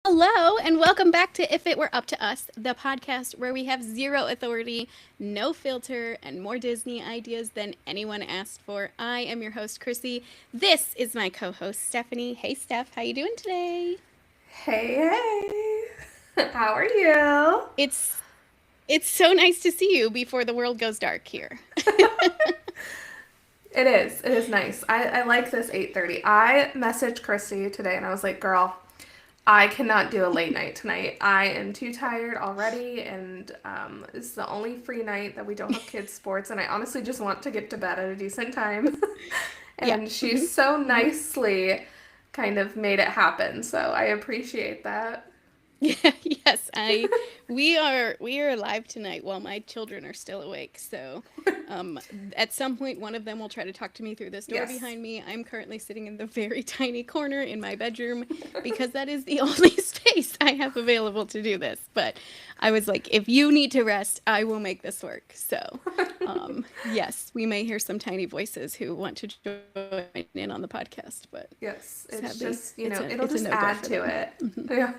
Hello, and welcome back to If It Were Up to Us, the podcast where we have zero authority, no filter, and more Disney ideas than anyone asked for. I am your host, Chrissy. This is my co-host, Stephanie. Hey, Steph, how you doing today? Hey, hey. How are you? It's it's so nice to see you before the world goes dark here. It is. It is nice. I like this 8:30. I messaged Christy today and I was like, girl, I cannot do a late night tonight. I am too tired already, and it's the only free night that we don't have kids' sports, and I honestly just want to get to bed at a decent time. Yeah. And she so nicely kind of made it happen, so I appreciate that. Yeah, yes, I we are alive tonight while my children are still awake. So, um, at some point, one of them will try to talk to me through this door Yes. behind me. I'm currently sitting in the very tiny corner in my bedroom because that is the only space I have available to do this. But I was like, if you need to rest, I will make this work. So, yes, we may hear some tiny voices who want to join in on the podcast, but Yes, sadly, it's just, it's a it'll no just go for add them. to it. Yeah.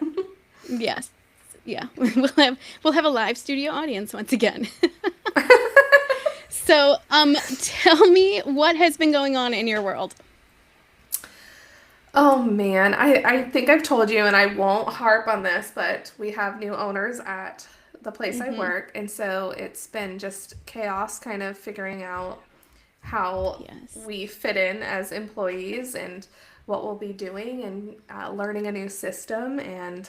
Yes. Yeah. We'll have a live studio audience once again. So, tell me what has been going on in your world. Oh man, I think I've told you, and I won't harp on this, but we have new owners at the place I Mhm. work, and so it's been just chaos kind of figuring out how Yes. we fit in as employees and what we'll be doing and learning a new system. And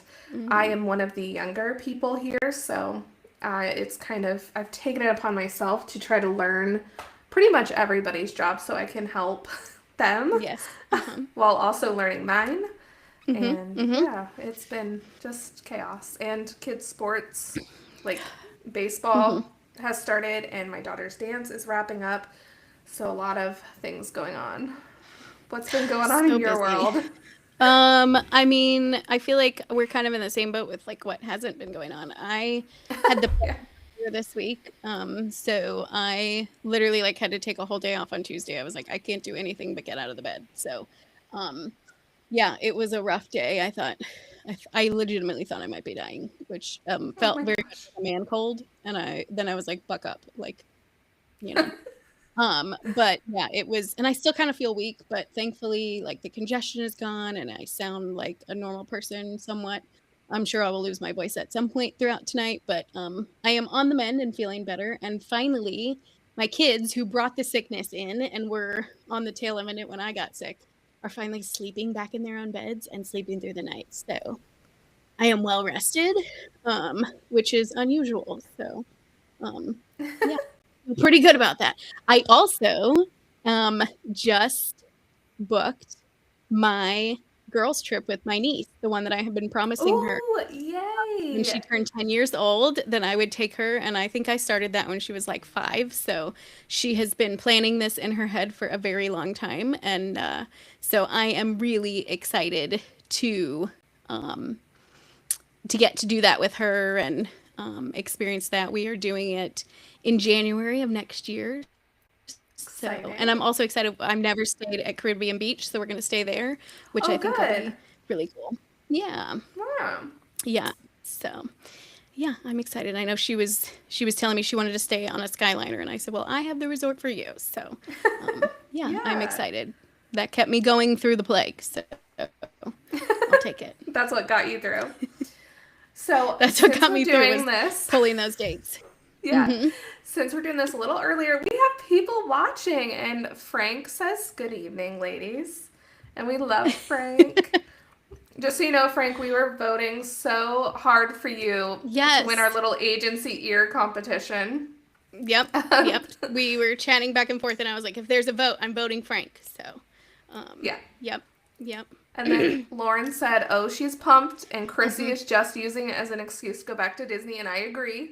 I Mhm. am one of the younger people here, so it's kind of, I've taken it upon myself to try to learn pretty much everybody's job so I can help them Yes. Uh-huh. while also learning mine. Mhm. And Mhm. yeah, it's been just chaos. And kids' sports, like baseball, Mhm. has started, and my daughter's dance is wrapping up. So a lot of things going on. What's been going on in So your busy. world? I mean, I feel like we're kind of in the same boat with like what hasn't been going on. I had the Yeah. here this week. So I literally like had to take a whole day off on Tuesday. I was like, I can't do anything but get out of the bed. So, um, yeah, it was a rough day. I legitimately thought I might be dying, which Oh felt my very much gosh. like a man cold. And I was like, buck up, like you know. But yeah, it was, and I still kind of feel weak, but thankfully, like the congestion is gone, and I sound like a normal person somewhat. I'm sure I will lose my voice at some point throughout tonight, but I am on the mend and feeling better. And finally, my kids who brought the sickness in and were on the tail end of it when I got sick are finally sleeping back in their own beds and sleeping through the night. So I am well rested, which is unusual. So yeah, feel pretty good about that. I also um just booked my girls trip with my niece, the one that I have been promising her Oh, when yay. she turned 10 years old, then I would take her. And I think I started that when she was like 5. So she has been planning this in her head for a very long time. And so I am really excited to um, to get to do that with her and experience that. We are doing it in January of next year. So, and I'm also excited. Exciting. I've never stayed at Caribbean Beach, so we're going to stay there, which I think will be Oh, really good. cool. Yeah. Wow. Yeah. So, yeah, I'm excited. I know she was telling me she wanted to stay on a Skyliner, and I said, "Well, I have the resort for you." So, yeah, I'm Yeah. excited. That kept me going through the plague, so I'll take it. That's what got you through. That's So, what got me since through we're was doing this, pulling those dates. yeah, Mhm. since we're doing this a little earlier, we have people watching, and Frank says, "Good evening, ladies." And we love Frank. Just so you know, Frank, we were voting so hard for you to win our Yes. little agency ear competition. Yep. Yep. We were chatting back and forth, and I was like, if there's a vote, I'm voting Frank. So, Yeah. yep. Yep. And then Lauren said, "Oh, she's pumped," and Chrissy Hmm. is just using it as an excuse to go back to Disney, and I agree.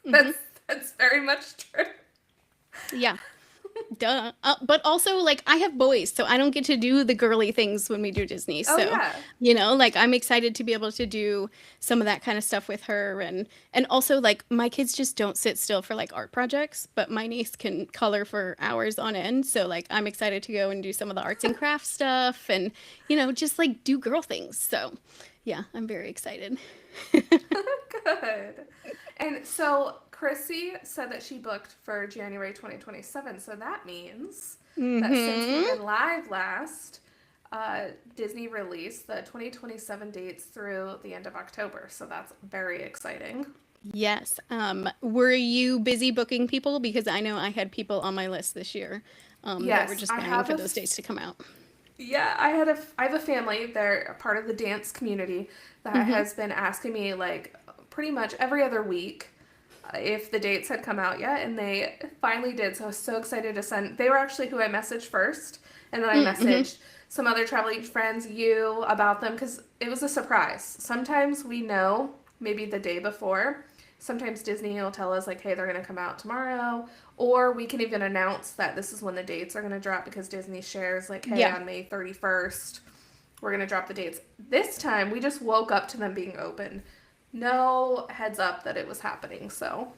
Hmm. that's that's very much true. Yeah. Duh. But also, like, I have boys, so I don't get to do the girly things when we do Disney. Oh So, yeah. like, I'm excited to be able to do some of that kind of stuff with her, and also, like, my kids just don't sit still for like art projects, but my niece can color for hours on end. So, like, I'm excited to go and do some of the arts and crafts stuff, and just like do girl things. So, yeah, I'm very excited. Good. And so Chrissy said that she booked for January 2027. So that means that since we've Mm-hmm. been live last, Disney released the 2027 dates through the end of October. So that's very exciting. Yes. Were you busy booking people? Because I know I had people on my list this year, that were Yes, just I dying have for those dates to come out. yeah, I have a family. They're a part of the dance community that Mm-hmm. has been asking me like pretty much every other week if the dates had come out yet, and they finally did. So I was so excited to send. They were actually who I messaged first, and then I Mm-hmm. messaged some other traveling friends, you, about them because it was a surprise. Sometimes we know maybe the day before. Sometimes Disney will tell us like, hey, they're gonna come out tomorrow, or we can even announce that this is when the dates are gonna drop because Disney shares like, hey, Yeah. on May 31st, we're gonna drop the dates. This time we just woke up to them being open. No heads up that it was happening, so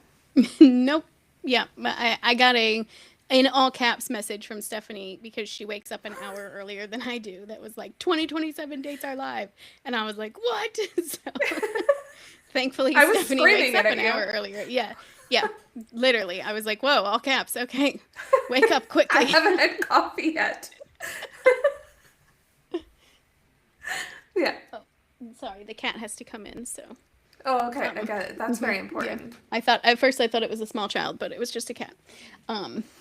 Nope. Yeah. I got a in all caps message from Stephanie because she wakes up an hour earlier than I do. That was like 2027 dates are live, and I was like, what? So thankfully, I was Stephanie wakes screaming it up at an you. hour earlier. Yeah. Yeah. Literally, I was like, whoa, all caps. Okay, wake up I quickly. haven't had coffee yet. Yeah. Oh, sorry, the cat has to come in. So, Oh, okay. I um, got it. That's very yeah. important. I thought at first I thought it was a small child, but it was just a cat.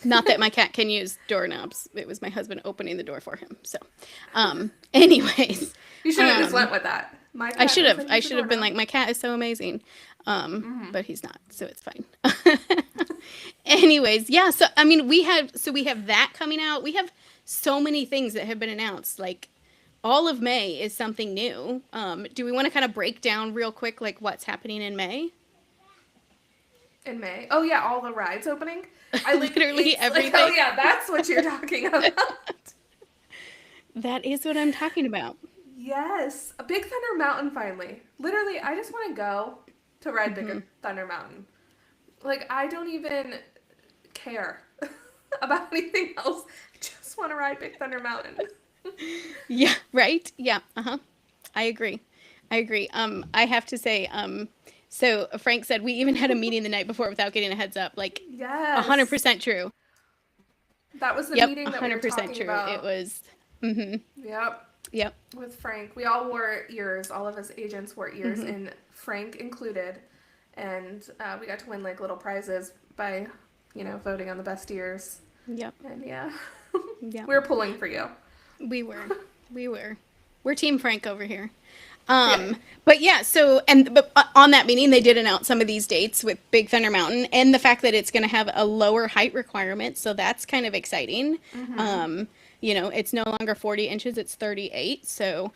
Not that my cat can use doorknobs. It was my husband opening the door for him. So, anyways, You should have just um, went with that. My I cat should have. doesn't I use a should have been doorknob. like, my cat is so amazing. Mm-hmm. But he's not, so it's fine. Anyways, yeah. So I mean, we have that coming out. We have so many things that have been announced. Like all of May is something new. Do we want to kind of break down real quick, like what's happening in May? In May. Oh yeah, all the rides opening. I like. Literally It's like, oh everything. yeah, that's what you're talking about. That is what I'm talking about. Yes, a Big Thunder Mountain finally. Literally, I just want to go to ride Big Hmm. Thunder Mountain. Like I don't even care about anything else. I just want to ride Big Thunder Mountain. Yeah, right? Yeah, uh-huh. I agree. I agree. I have to say, so Frank said we even had a meeting the night before without getting a heads up. Like Yes, 100% true. that was the Yep, meeting that we were 100% talking true. It about. was, mm-hmm. Yep, Yep. with Frank. We all wore ears. All of us agents wore ears, Mm-hmm. and Frank included. And we got to win like little prizes by, voting on the best ears. Yep. And yeah, Yep. we were pulling for you. We were. We were. We're Team Frank over here. Yeah. But yeah, but on that meeting they did announce some of these dates with Big Thunder Mountain and the fact that it's going to have a lower height requirement, so that's kind of exciting. Mm-hmm. Um, it's no longer 40 inches, it's 38. So,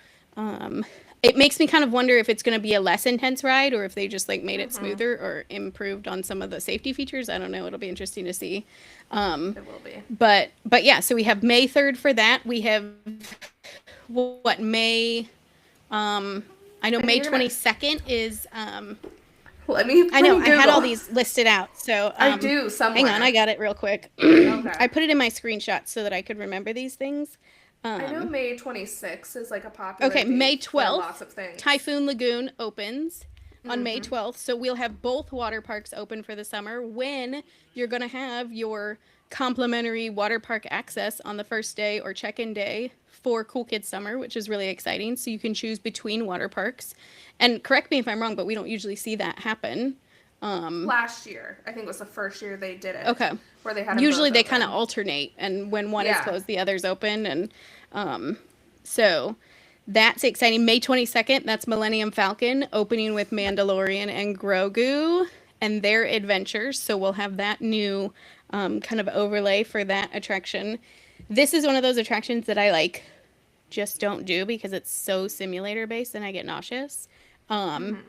it makes me kind of wonder if it's going to be a less intense ride or if they just like made it Mm-hmm. smoother or improved on some of the safety features. I don't know. It'll be interesting to see. Um, It will be. but yeah, so we have May 3rd for that. We have what May I know And May you're gonna 22nd is let I know me I had all Google. these listed out. So I do hang on, I somewhere. got it real quick. Okay. I put it in my screenshots so that I could remember these things. I know Um May 26th is like a popular okay, May date for 12th, lots of things. Typhoon Lagoon opens on May Mm-hmm. 12th. So we'll have both water parks open for the summer when you're going to have your complimentary water park access on the first day or check-in day for Cool Kids Summer, which is really exciting. So you can choose between water parks. And correct me if I'm wrong, but we don't usually see that happen. Um, Last year, I think was the first year they did it, okay. where they had them Usually both they kind of open. alternate, and when one is Yeah. closed, the other's open. And um, so that's exciting. May 22nd, that's Millennium Falcon opening with Mandalorian and Grogu and their adventures. So we'll have that new kind of overlay for that attraction. This is one of those attractions that I like just don't do because it's so simulator based and I get nauseous. Um, Mm-hmm.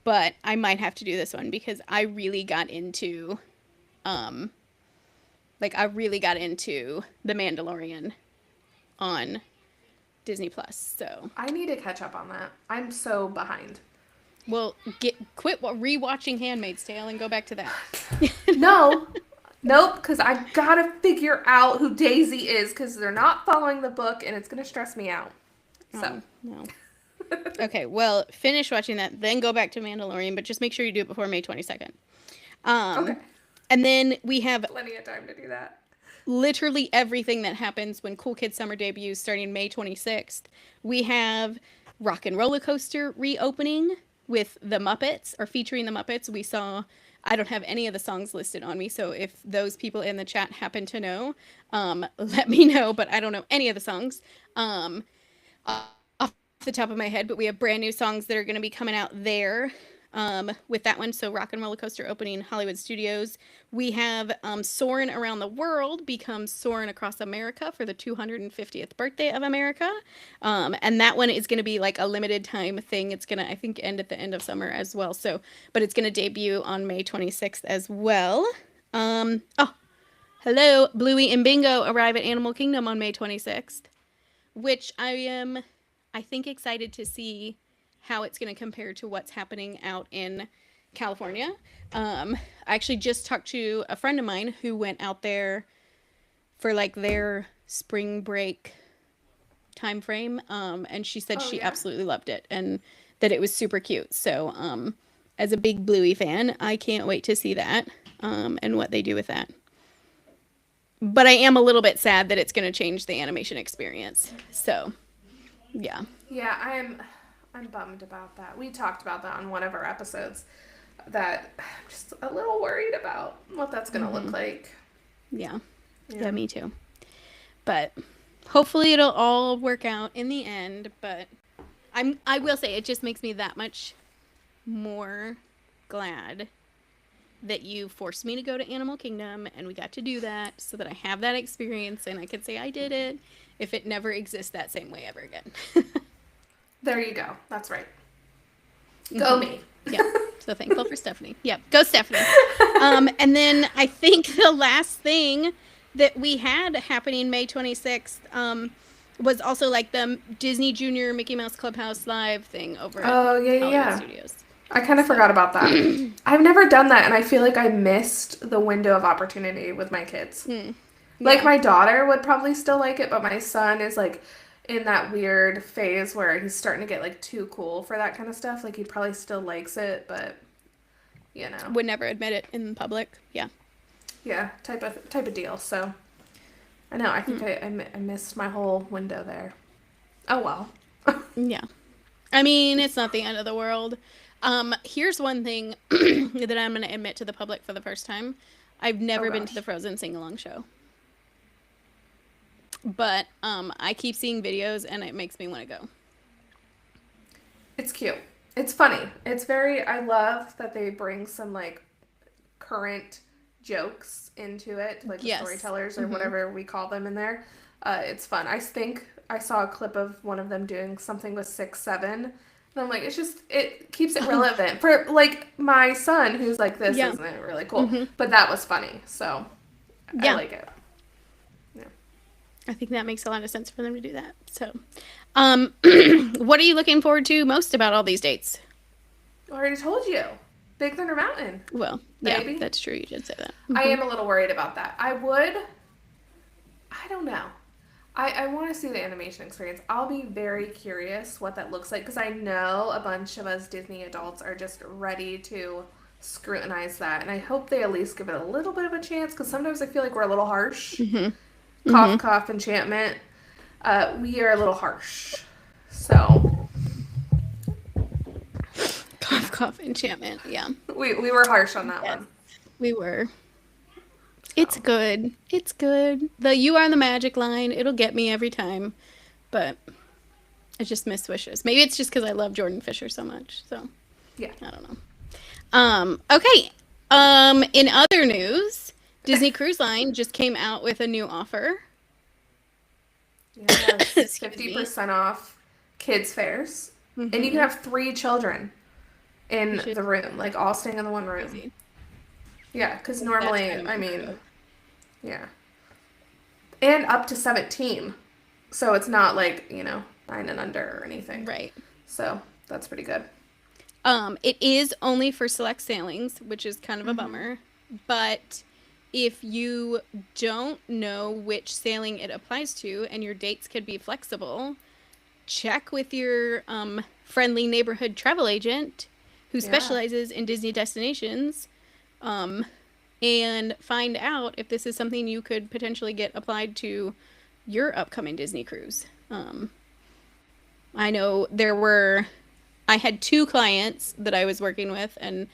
but I might have to do this one because I really got into um, Like I really got into The Mandalorian on Disney Plus. So I need to catch up on that. I'm so behind. we'll quit rewatching Handmaid's Tale and go back to that. No. Nope, because I gotta figure out who Daisy is because they're not following the book and it's gonna stress me out. So. Oh, no. Okay, well, finish watching that, then go back to Mandalorian, but just make sure you do it before May 22nd. Okay. And then we have Plenty of time to do that. literally everything that happens when Cool Kids Summer debuts starting May 26th. We have Rock and Roller Coaster reopening with the Muppets, or featuring the Muppets. We saw, I don't have any of the songs listed on me, so if those people in the chat happen to know, let me know, but I don't know any of the songs off the top of my head, but we have brand new songs that are going to be coming out there. With that one, so Rock and Roller Coaster opening Hollywood Studios. We have Soarin' Around the World becomes Soarin' Across America for the 250th birthday of America. And that one is going to be like a limited time thing. It's going to, I think, end at the end of summer as well. So, but it's going to debut on May 26th as well. Hello, Bluey and Bingo arrive at Animal Kingdom on May 26th, which I am, I think, excited to see how it's going to compare to what's happening out in California. I actually just talked to a friend of mine who went out there for like their spring break time frame, and she said she absolutely loved it and that it was super cute. So as a big Bluey fan, I can't wait to see that and what they do with that. But I am a little bit sad that it's going to change the animation experience. So yeah. Yeah, I'm bummed about that. We talked about that on one of our episodes, that I'm just a little worried about what that's going to look like. Yeah, me too. But hopefully it'll all work out in the end. But I will say it just makes me that much more glad that you forced me to go to Animal Kingdom and we got to do that so that I have that experience and I could say I did it if it never exists that same way ever again. There you go. That's right. Go me. Yeah. So thankful for Stephanie. Yeah. Go Stephanie. And then I think the last thing that we had happening May 26th was also like the Disney Junior Mickey Mouse Clubhouse Live thing over at Hollywood Studios. I kind of forgot about that. I've never done that, and I feel like I missed the window of opportunity with my kids. Like, my daughter would probably still like it, but my son is like in that weird phase where he's starting to get like too cool for that kind of stuff. Like he probably still likes it, but you know, would never admit it in public. Yeah type of deal. So I know, I think I missed my whole window there. Oh well. Yeah, I mean, it's not the end of the world. Here's one thing that I'm going to admit to the public for the first time. I've never been to the Frozen sing-along show. But I keep seeing videos and it makes me want to go. It's cute. It's funny. It's I love that they bring some like current jokes into it, like the storytellers or whatever we call them in there. It's fun. I think I saw a clip of one of them doing something with 6-7. And I'm like, it keeps it relevant for like my son who's like, this isn't it really cool? But that was funny. So I like it. I think that makes a lot of sense for them to do that. So, what are you looking forward to most about all these dates? I already told you. Big Thunder Mountain. Well, baby. Yeah, that's true. You did say that. I am a little worried about that. I don't know. I want to see the animation experience. I'll be very curious what that looks like because I know a bunch of us Disney adults are just ready to scrutinize that. And I hope they at least give it a little bit of a chance because sometimes I feel like we're a little harsh. Cough, cough, enchantment. We are a little harsh. So. Cough, cough, enchantment. Yeah. We were harsh on that one. We were. It's good. It's good. The You Are the Magic line, it'll get me every time. But I just miss Wishes. Maybe it's just because I love Jordan Fisher so much. So, yeah. I don't know. Okay. In other news, Disney Cruise Line just came out with a new offer. Yes, 50% off kids' fares. And you can have 3 children in the room, like all staying in the one room. Crazy. Yeah, because normally, I mean, Yeah. And up to 17. So it's not like, 9 and under or anything. Right. So that's pretty good. It is only for select sailings, which is kind of a Mm-hmm. bummer. But if you don't know which sailing it applies to and your dates could be flexible, check with your friendly neighborhood travel agent who Yeah. specializes in Disney destinations, and find out if this is something you could potentially get applied to your upcoming Disney cruise. I know I had 2 clients that I was working with, and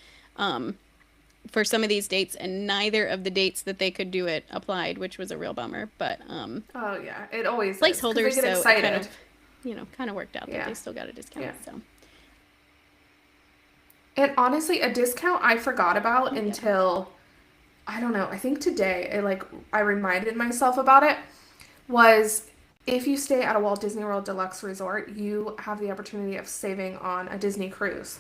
for some of these dates, and neither of the dates that they could do it applied, which was a real bummer. But Oh yeah, it always is. 'Cause placeholders, they get so it excited. kind of worked out that Yeah. they still got a discount. Yeah. So And honestly, a discount I forgot about yeah. until, I don't know, I think today, I reminded myself about it, was if you stay at a Walt Disney World Deluxe Resort, you have the opportunity of saving on a Disney cruise.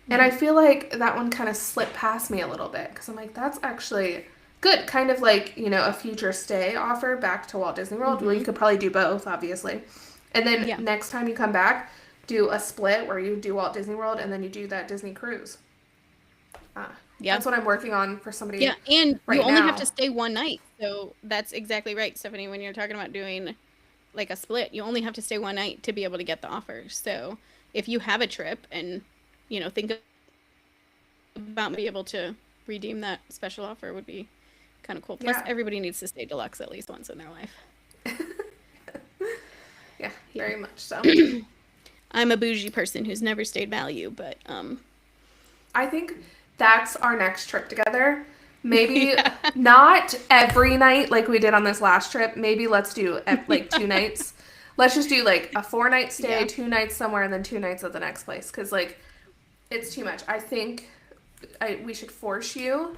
And I feel like that one kind of slipped past me a little bit because I'm like, that's actually good. Kind of like, a future stay offer back to Walt Disney World. Well, you could probably do both, obviously. And then Yeah. next time you come back, do a split where you do Walt Disney World and then you do that Disney cruise. Yeah. That's what I'm working on for somebody. Yeah, and right you only now. have to stay one night. So that's exactly right, Stephanie. When you're talking about doing like a split, you only have to stay one night to be able to get the offer. So if you have a trip and, think about being able to redeem that special offer would be kind of cool. Plus, Yeah. everybody needs to stay deluxe at least once in their life. Yeah, very much so. I'm a bougie person who's never stayed value, but I think that's our next trip together. Maybe not every night like we did on this last trip. Maybe let's do like 2 nights. Let's just do like a 4-night stay, Yeah. 2 nights somewhere, and then 2 nights at the next place. Because like, it's too much. I think we should force you,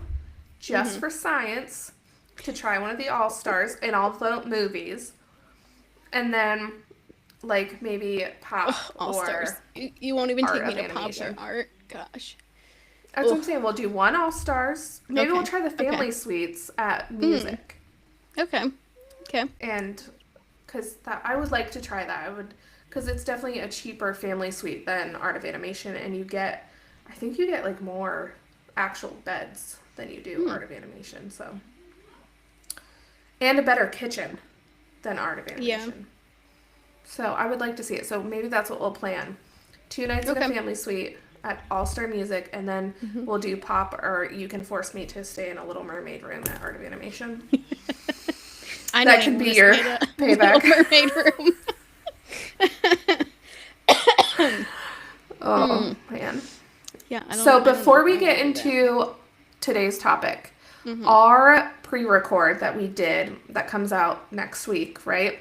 just for science, to try one of the All-Stars in all the movies. And then, like, maybe Pop All or Stars. You won't even Art take me of to Pops or Animation. Art. Gosh. That's what I'm saying. We'll do one All-Stars. Maybe we'll Okay. try the family Okay. suites at Music. Okay. Okay. And because I would like to try that. Because it's definitely a cheaper family suite than Art of Animation. And I think you get like more actual beds than you do Art of Animation. So, and a better kitchen than Art of Animation. Yeah. So I would like to see it. So maybe that's what we'll plan. 2 nights in a Okay. family suite at All-Star Music, and then we'll do Pop, or you can force me to stay in a Little Mermaid room at Art of Animation. I That don't could even be wanna your stay at a payback. Little Mermaid room. Oh, man. Yeah. I don't So know before we if I get wanna do that. into today's topic, our pre-record that we did that comes out next week, right,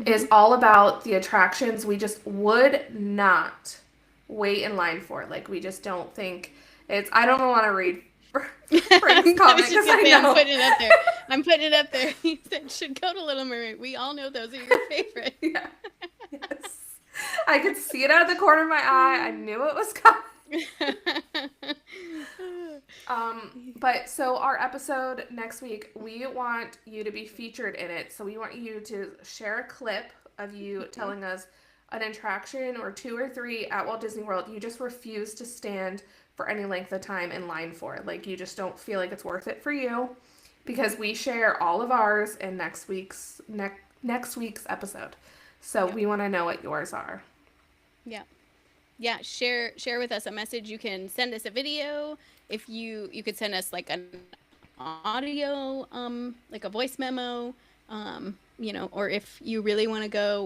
is all about the attractions we just would not wait in line for. Like, we just don't think I don't want to read Frank's I was comment just because gonna I say, I'm know. putting it up there. I'm putting it up there. He said, should go to Little Mermaid. We all know those are your favorite. Yeah. Yes. I could see it out of the corner of my eye. I knew it was coming. But so our episode next week, we want you to be featured in it. So we want you to share a clip of you telling us an attraction or 2 or 3 at Walt Disney World you just refuse to stand for any length of time in line for. Like, you just don't feel like it's worth it for you, because we share all of ours in next week's episode. So we want to know what yours are. Yeah. Yeah, share with us a message. You can send us a video. If you could send us like an audio, like a voice memo, or if you really want to go,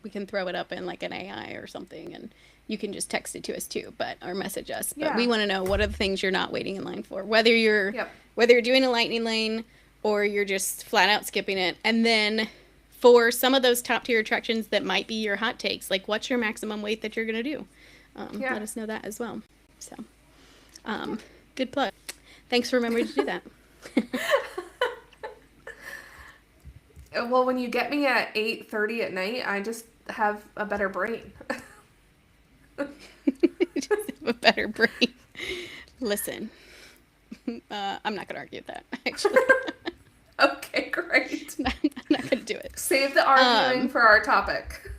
we can throw it up in like an AI or something, and you can just text it to us too, or message us. But we want to know, what are the things you're not waiting in line for, whether you're doing a lightning lane or you're just flat out skipping it. And then for some of those top tier attractions that might be your hot takes, like what's your maximum wait that you're going to do? Let us know that as well. So, good plug. Thanks for remembering to do that. Well, when you get me at 8:30 at night, I just have a better brain. Just have a better brain. Listen, I'm not going to argue with that, actually. Okay, great. I'm not gonna do it. Save the arguing Um, for our topic.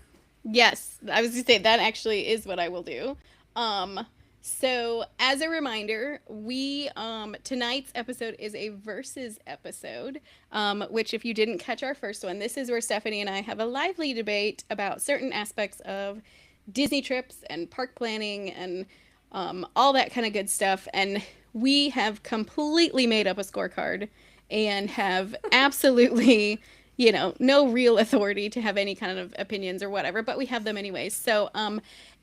yes, I was gonna say that actually is what I will do. Um, so as a reminder, we tonight's episode is a versus episode, which if you didn't catch our first one, this is where Stephanie and I have a lively debate about certain aspects of Disney trips and park planning and all that kind of good stuff. And we have completely made up a scorecard and have absolutely, no real authority to have any kind of opinions or whatever, but we have them anyways. So,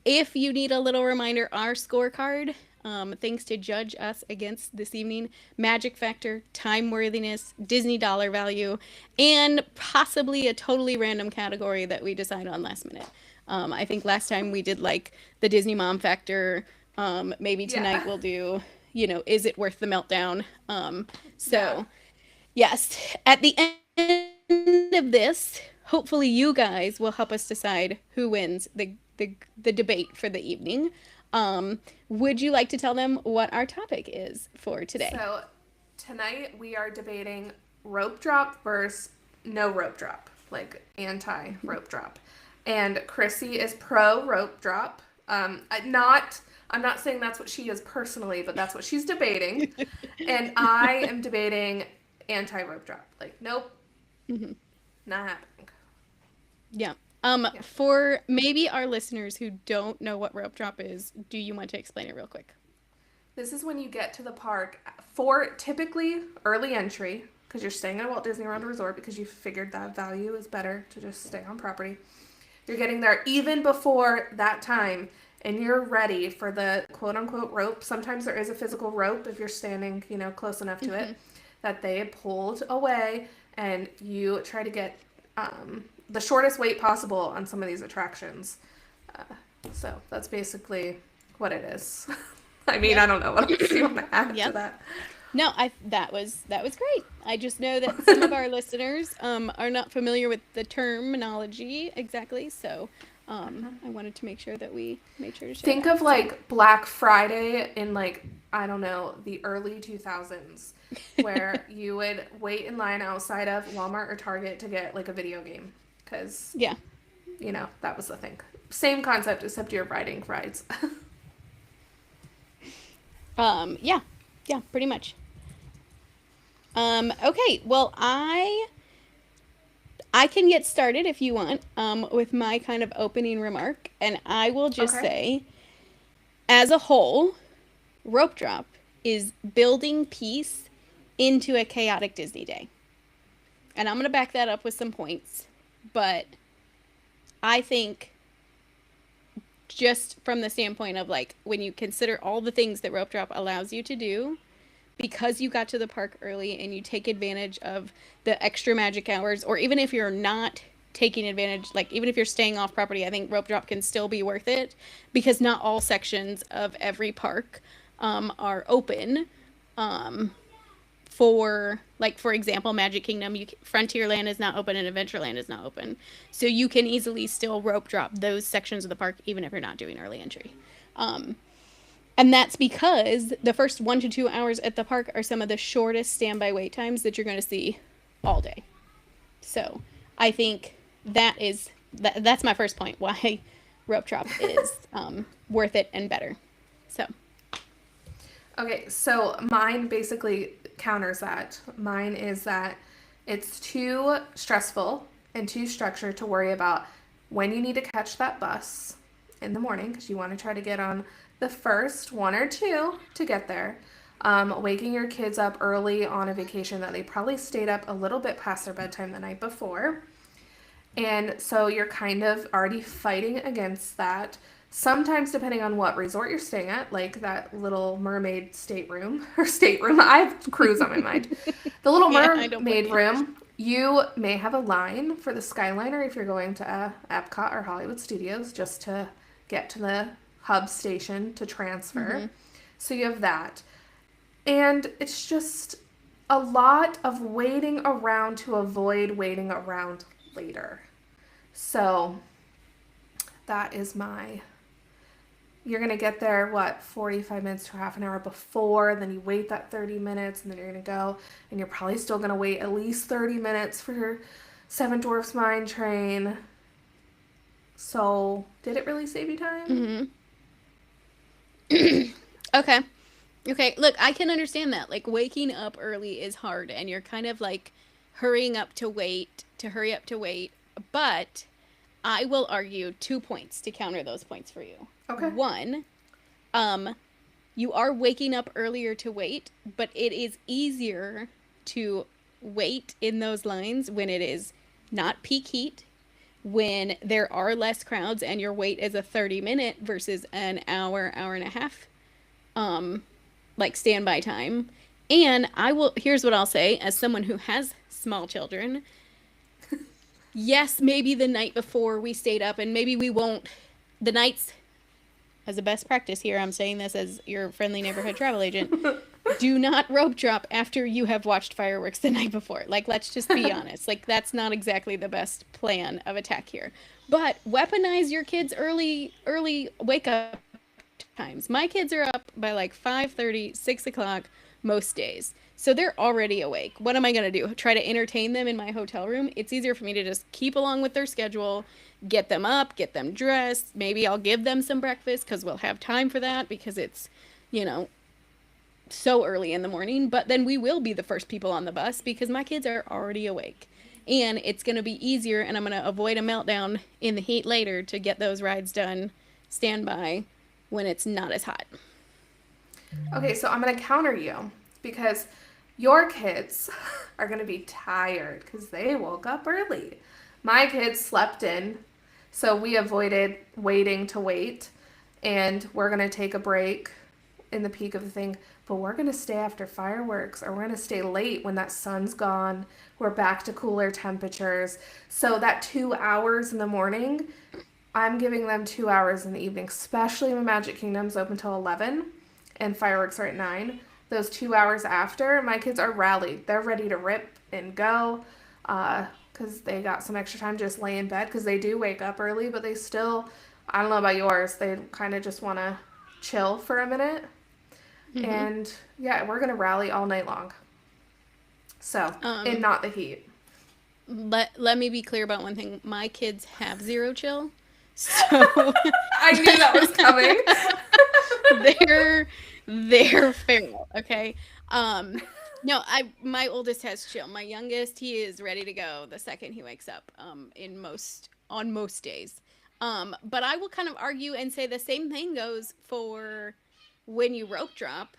if you need a little reminder, our scorecard, things to judge us against this evening: magic factor, time worthiness, Disney dollar value, and possibly a totally random category that we decide on last minute. I think last time we did like the Disney mom factor. Maybe tonight Yeah. we'll do, is it worth the meltdown? Yeah. So, yes, at the end of this, hopefully you guys will help us decide who wins the debate for the evening. Would you like to tell them what our topic is for today? So tonight we are debating rope drop versus no rope drop, like anti rope drop. And Chrissy is pro rope drop. I'm not saying that's what she is personally, but that's what she's debating. And I am debating anti rope drop. Like, nope, Mhm. not happening. Yeah. Yeah. For maybe our listeners who don't know what rope drop is, do you want to explain it real quick? This is when you get to the park for typically early entry, because you're staying at a Walt Disney World Resort because you figured that value is better to just stay on property. You're getting there even before that time, and you're ready for the quote unquote rope. Sometimes there is a physical rope if you're standing, close enough to Mm-hmm. it, that they pulled away, and you try to get the shortest wait possible on some of these attractions. Uh, so that's basically what it is. I mean, Yep. I don't know what else you want to add to Yep. that. No, I that was great. I just know that some of our listeners are not familiar with the terminology exactly, so I wanted to make sure that we made sure to share Think that. of So, like Black Friday in like, I don't know, the early 2000s, where you would wait in line outside of Walmart or Target to get like a video game. Because, yeah. that was the thing. Same concept, except you're riding rides. Yeah. Yeah, pretty much. Okay, well, I can get started if you want with my kind of opening remark, and I will just Okay. say, as a whole, rope drop is building peace into a chaotic Disney day. And I'm going to back that up with some points. But I think just from the standpoint of like when you consider all the things that rope drop allows you to do, because you got to the park early and you take advantage of the extra magic hours, or even if you're not taking advantage, like even if you're staying off property, I think rope drop can still be worth it because not all sections of every park are open. Um, for like for example Magic Kingdom, Frontierland is not open and Adventureland is not open, so you can easily still rope drop those sections of the park even if you're not doing early entry. um, and that's because the first 1 to 2 hours at the park are some of the shortest standby wait times that you're going to see all day. So I think that's my first point why rope drop is worth it and better. So Okay, so mine basically counters that. Mine is that it's too stressful and too structured to worry about when you need to catch that bus in the morning because you want to try to get on the first one or two to get there. Waking your kids up early on a vacation that they probably stayed up a little bit past their bedtime the night before. And so you're kind of already fighting against that. Sometimes, depending on what resort you're staying at, like that Little Mermaid stateroom or stateroom, I have cruise on my mind. The Little yeah, I don't blame Mermaid you. room, you may have a line for the Skyliner if you're going to Epcot or Hollywood Studios just to get to the hub station to transfer. Mm-hmm. So you have that. And it's just a lot of waiting around to avoid waiting around later. So that is my, you're going to get there, 45 minutes to half an hour before, then you wait that 30 minutes, and then you're going to go, and you're probably still going to wait at least 30 minutes for your Seven Dwarfs Mine Train. So, did it really save you time? Okay. Okay. Look, I can understand that. Like waking up early is hard and you're kind of like hurrying up to wait, to hurry up to wait. But I will argue 2 points to counter those points for you. Okay. One, um, you are waking up earlier to wait, but it is easier to wait in those lines when it is not peak heat, when there are less crowds and your wait is a 30-minute versus an hour, hour and a half, um, like standby time. And here's what I'll say as someone who has small children. Yes, maybe the night before we stayed up, and maybe we won't, the nights, as a best practice here, I'm saying this as your friendly neighborhood travel agent, do not rope drop after you have watched fireworks the night before. Like, let's just be honest. Like, that's not exactly the best plan of attack here. But weaponize your kids' early wake up times. My kids are up by like 5:30, 6 o'clock most days. So they're already awake. What am I going to do? Try to entertain them in my hotel room? It's easier for me to just keep along with their schedule, get them up, get them dressed. Maybe I'll give them some breakfast because we'll have time for that because it's, you know, so early in the morning. But then we will be the first people on the bus because my kids are already awake. And it's going to be easier, and I'm going to avoid a meltdown in the heat later to get those rides done standby when it's not as hot. Okay, so I'm going to counter you because your kids are going to be tired because they woke up early. My kids slept in, so we avoided waiting to wait, and we're going to take a break in the peak of the thing, but we're going to stay after fireworks, or we're going to stay late when that sun's gone. We're back to cooler temperatures. So that 2 hours in the morning, I'm giving them 2 hours in the evening, especially when Magic Kingdom's open till 11 and fireworks are at 9. Those 2 hours after, my kids are rallied. They're ready to rip and go because they got some extra time to just lay in bed because they do wake up early, but they still, I don't know about yours, they kind of just want to chill for a minute. Mm-hmm. And yeah, we're going to rally all night long. So, and not the heat. Let me be clear about one thing. My kids have zero chill. So I knew that was coming. they're feral, okay? No, my oldest has chill. My youngest, he is ready to go the second he wakes up, on most days. But I will kind of argue and say the same thing goes for when you rope drop,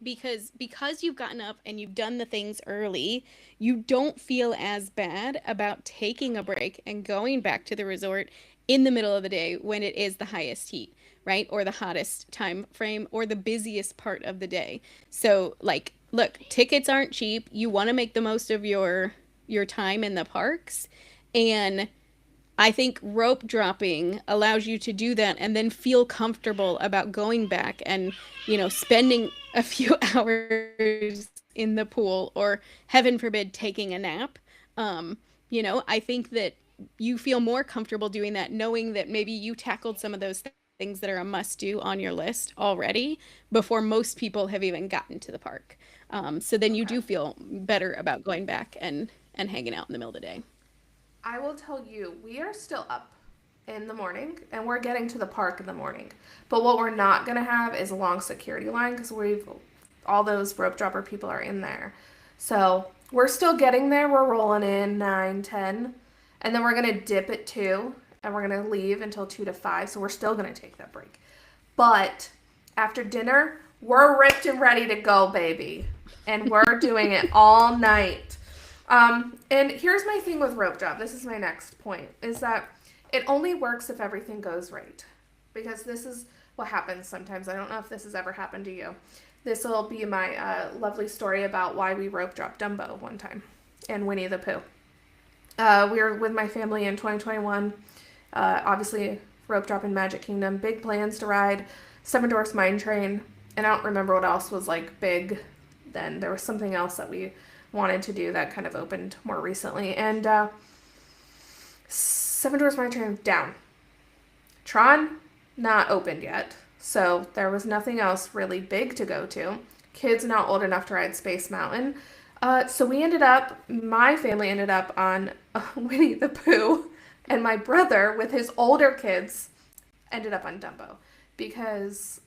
because you've gotten up and you've done the things early, you don't feel as bad about taking a break and going back to the resort in the middle of the day when it is the highest heat, right? Or the hottest time frame or the busiest part of the day. So like, look, tickets aren't cheap. You want to make the most of your time in the parks, and I think rope dropping allows you to do that and then feel comfortable about going back and, spending a few hours in the pool or, heaven forbid, taking a nap. I think that you feel more comfortable doing that knowing that maybe you tackled some of those things that are a must-do on your list already before most people have even gotten to the park. So then you do feel better about going back and hanging out in the middle of the day. I will tell you, we are still up in the morning, and we're getting to the park in the morning. But what we're not going to have is a long security line because all those rope dropper people are in there. So we're still getting there. We're rolling in 9, 10, and then we're going to dip at 2, and we're going to leave until 2 to 5. So we're still going to take that break. But after dinner, we're ripped and ready to go, baby. And we're doing it all night. And here's my thing with rope drop. This is my next point, is that it only works if everything goes right. Because this is what happens sometimes. I don't know if this has ever happened to you. This will be my lovely story about why we rope dropped Dumbo one time and Winnie the Pooh. We were with my family in 2021. Obviously, rope drop in Magic Kingdom. Big plans to ride Seven Dwarfs Mine Train. And I don't remember what else was like big then. There was something else that we wanted to do that kind of opened more recently. And Seven Dwarfs Mine Train down. Tron, not opened yet. So there was nothing else really big to go to. Kids not old enough to ride Space Mountain. So my family ended up on Winnie the Pooh, and my brother, with his older kids, ended up on Dumbo because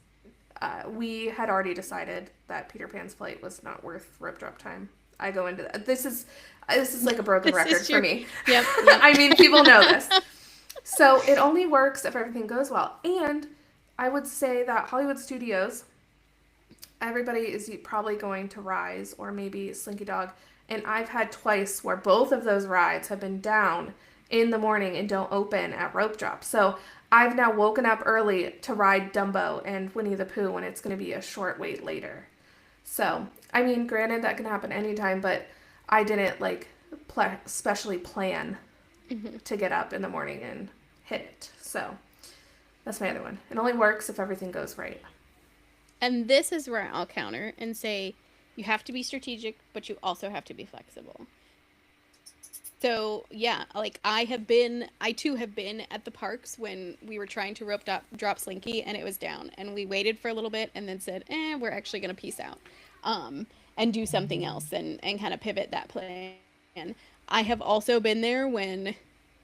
we had already decided that Peter Pan's flight was not worth rope drop time. I go into that. This is like a broken record for me. Yep. I mean, people know this. So it only works if everything goes well. And I would say that Hollywood Studios, everybody is probably going to Rise or maybe Slinky Dog. And I've had twice where both of those rides have been down in the morning and don't open at rope drop. So I've now woken up early to ride Dumbo and Winnie the Pooh when it's going to be a short wait later. So, I mean, granted, that can happen anytime, but I didn't specially plan to get up in the morning and hit it. So that's my other one. It only works if everything goes right. And this is where I'll counter and say you have to be strategic, but you also have to be flexible. So yeah, like I too have been at the parks when we were trying to drop Slinky and it was down, and we waited for a little bit and then said, we're actually gonna peace out, and do something else and kind of pivot that plan. I have also been there when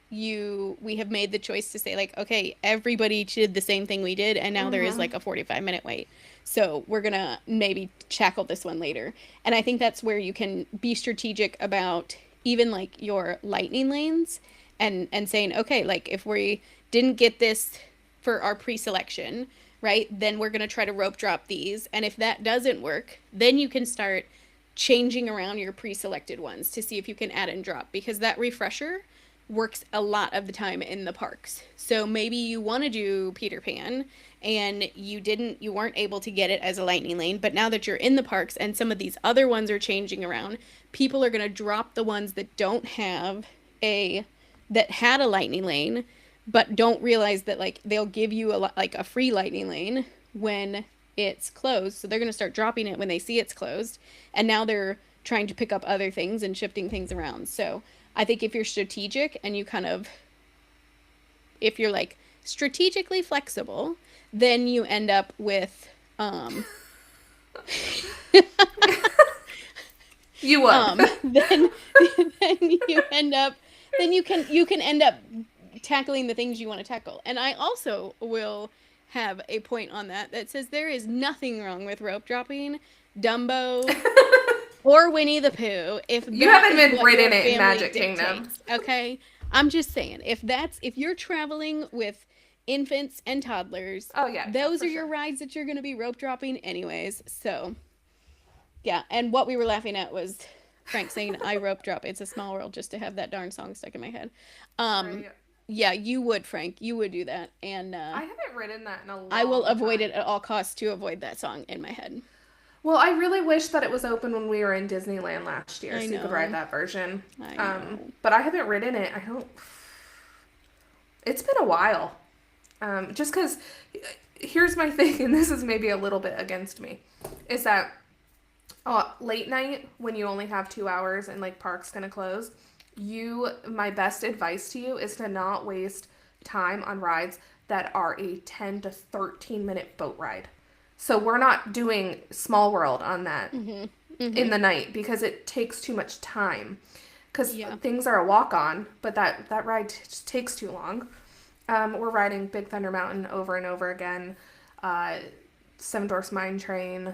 we have made the choice to say like, okay, everybody did the same thing we did, and now there is like a 45-minute wait. So we're gonna maybe tackle this one later. And I think that's where you can be strategic about even like your lightning lanes and saying, okay, like if we didn't get this for our pre-selection, right, then we're going to try to rope drop these. And if that doesn't work, then you can start changing around your pre-selected ones to see if you can add and drop, because that refresher works a lot of the time in the parks. So maybe you want to do Peter Pan and you weren't able to get it as a lightning lane, but now that you're in the parks and some of these other ones are changing around, people are going to drop the ones that that had a lightning lane, but don't realize that like they'll give you a free lightning lane when it's closed. So they're going to start dropping it when they see it's closed. And now they're trying to pick up other things and shifting things around. So I think if you're strategic and if you're like strategically flexible, then you end up with, you would. Then you can end up tackling the things you want to tackle. And I also will have a point on that says there is nothing wrong with rope dropping Dumbo or Winnie the Pooh if you haven't been ridden it in Magic Kingdom. Okay, I'm just saying if you're traveling with infants and toddlers, those are your rides that you're going to be rope dropping anyways. So yeah, and what we were laughing at was Frank saying I rope drop It's a Small World just to have that darn song stuck in my head. Right. Yeah, you would, Frank. You would do that. And I haven't ridden that in a long I will avoid time. it at all costs to avoid that song in my head. Well, I really wish that it was open when we were in Disneyland last year, so you could ride that version. I know. But I haven't ridden it. It's been a while. Just because, here's my thing, and this is maybe a little bit against me, is that late night, when you only have 2 hours and like park's gonna close, my best advice to you is to not waste time on rides that are a 10 to 13 minute boat ride. So we're not doing Small World on that in the night because it takes too much time. Because things are a walk-on, but that ride just takes too long. We're riding Big Thunder Mountain over and over again. Seven Dwarfs Mine Train,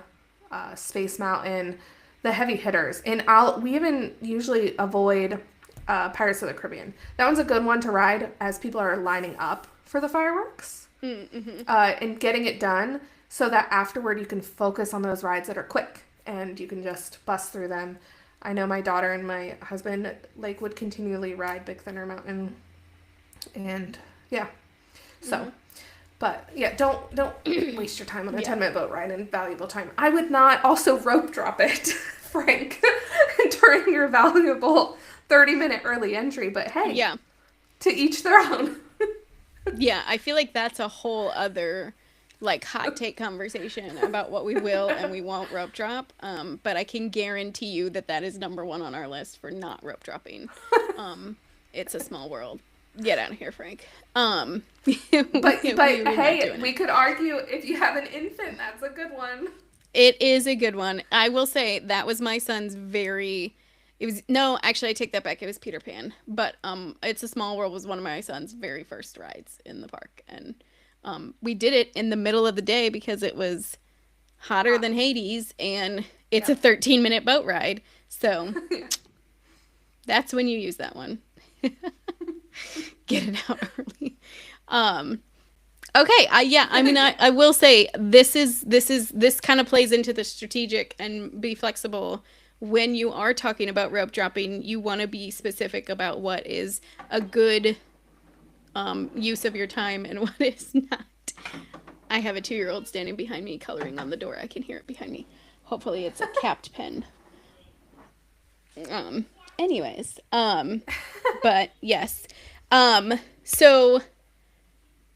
Space Mountain, the heavy hitters. And we even usually avoid Pirates of the Caribbean. That one's a good one to ride as people are lining up for the fireworks and getting it done so that afterward you can focus on those rides that are quick and you can just bust through them. I know my daughter and my husband would continually ride Big Thunder Mountain, and but yeah, don't waste your time on a 10-minute boat ride and valuable time. I would not also rope drop it, Frank, during your valuable 30-minute early entry, but hey, to each their own. Yeah, I feel like that's a whole other hot take conversation about what we will and we won't rope drop. But I can guarantee you that is number one on our list for not rope dropping. It's a Small World. Get out of here, Frank. But We're not hey, doing we it. could argue if you have an infant, that's a good one. It is a good one. I will say that was my son's very. It was no, actually, I take that back. It was Peter Pan, but It's a Small World was one of my son's very first rides in the park, and we did it in the middle of the day because it was hotter Hot. than Hades, and it's a Yep. 13-minute boat ride. So Yeah. that's when you use that one. Get it out early. Um, Okay, I mean I will say this kind of plays into the strategic and be flexible when you are talking about rope dropping. You want to be specific about what is a good use of your time and what is not. I have a 2-year-old standing behind me coloring on the door. I can hear it behind me. Hopefully it's a capped pen. Um anyways, but yes. So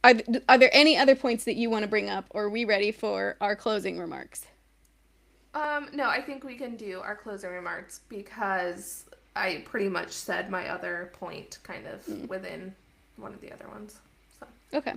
are there any other points that you want to bring up, or are we ready for our closing remarks? No, I think we can do our closing remarks because I pretty much said my other point kind of Mm, within one of the other ones. So, okay.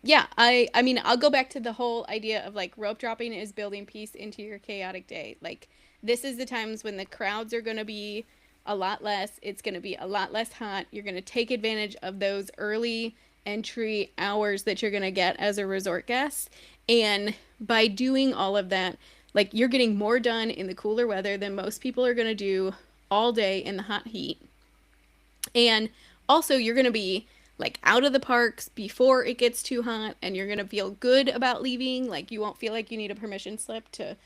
Yeah, I mean, I'll go back to the whole idea of like rope dropping is building peace into your chaotic day. Like this is the times when the crowds are going to be a lot less. It's going to be a lot less hot. You're going to take advantage of those early entry hours that you're going to get as a resort guest. And by doing all of that, like you're getting more done in the cooler weather than most people are going to do all day in the hot heat. And also, you're going to be like out of the parks before it gets too hot, and you're going to feel good about leaving. Like you won't feel like you need a permission slip to